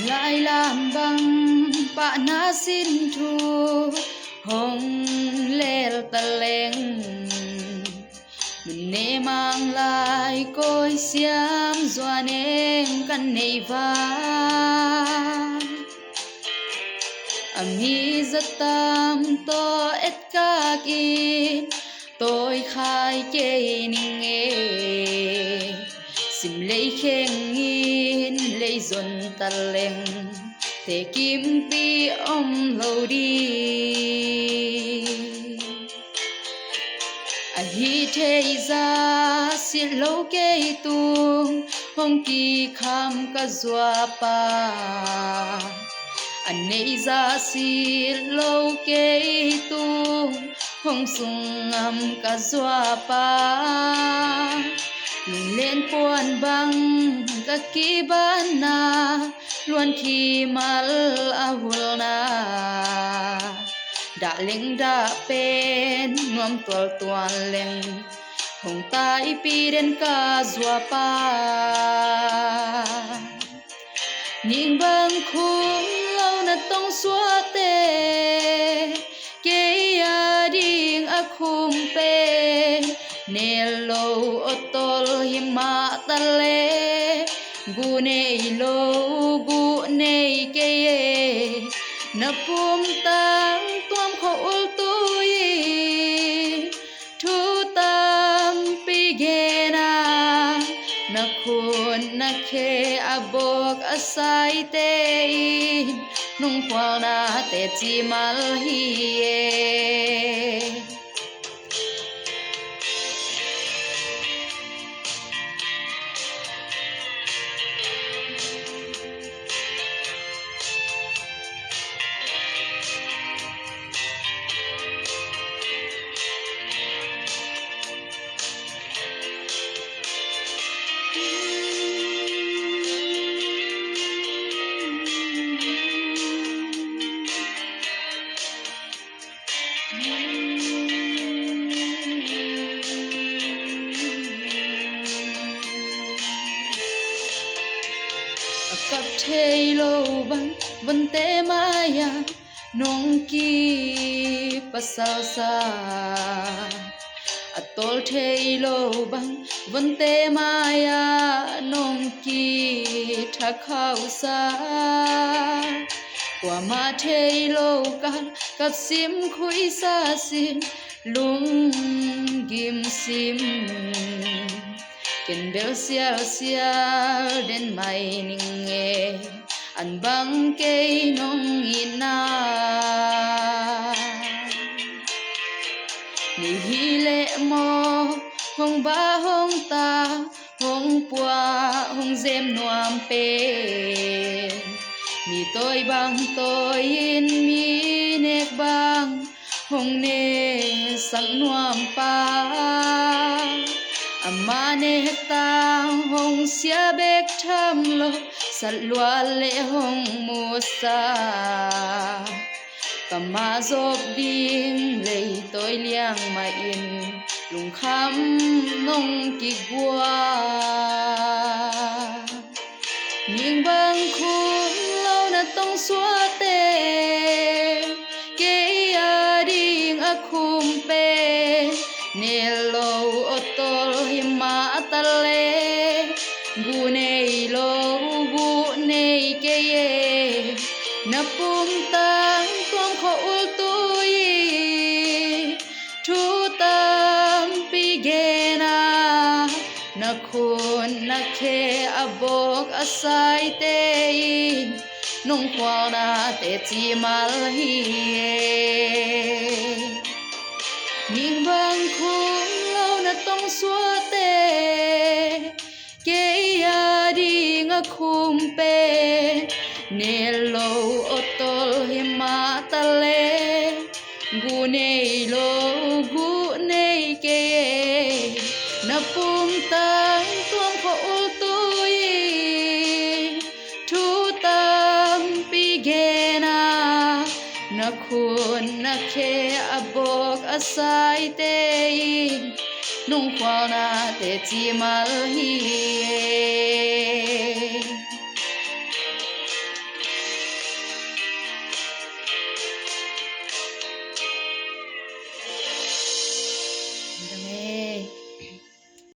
lại làm bằng bạ na xin thu hồng lê ta lên mình nê mang lại côi xiêm doa nêm căn nê va ami rất tam to et ca ki tôi khai chê ninh nghe sim lấy khen nghìn lấy dồn ta lên thế kim pi ông lâu đi hi thế ra xin lâu kê tung hong ki kham ka zua pa anh ấy ra xin lâu kê tung hong sung âm ka zua pa lên buồn băng các kỳ ban na luôn khi mal ahulna đã linh đã pen ngom tual tuan leng hong tai pi den ka zua pa ning bang khung lâu na tong xua te ke ya ding a khum pe ne lo otol hima tale gu nei lo gu nei ke na pum tang tuam kho ul tui thu tam pi gena na khun na khe abok asai te nung kwal na te chi mal hi cặp thề lâu băng vấn tế maya nong ki pasal sa atol thề lâu băng vấn tế maya nong ki thakau sa qua ma thề lâu kan cặp sim khui sa sim lung gim sim ken bel sial den mai ning e an bang ke nong ina ni hi le mo hong ba hong ta hong pua hong zem nuam pe mi tôi bang tôi in mi nek bang hong ne sang nuam pa amane tang hong sia bek tham lo sat lua le hong musa kama zob ding le tôi liang ma in lung kham nong ki gua ning bang khung lâu na tong xua te ke ya ding a khum pe ne lo otol hima tale gu nei lo gu nei ke ye na pum tang tuam kho ul tui thu tam pi gena na khun na khe abok asai te nong kwal na te chi mal hi ning bang khung lâu na tong xua te ke ya ding a khum pe ne lo otol hima tale gu nei lo gu nei ke na pum tang tuam kho ul tui thu tam pi gena na khun na khe abok asai te nung kwal na te chi mal hi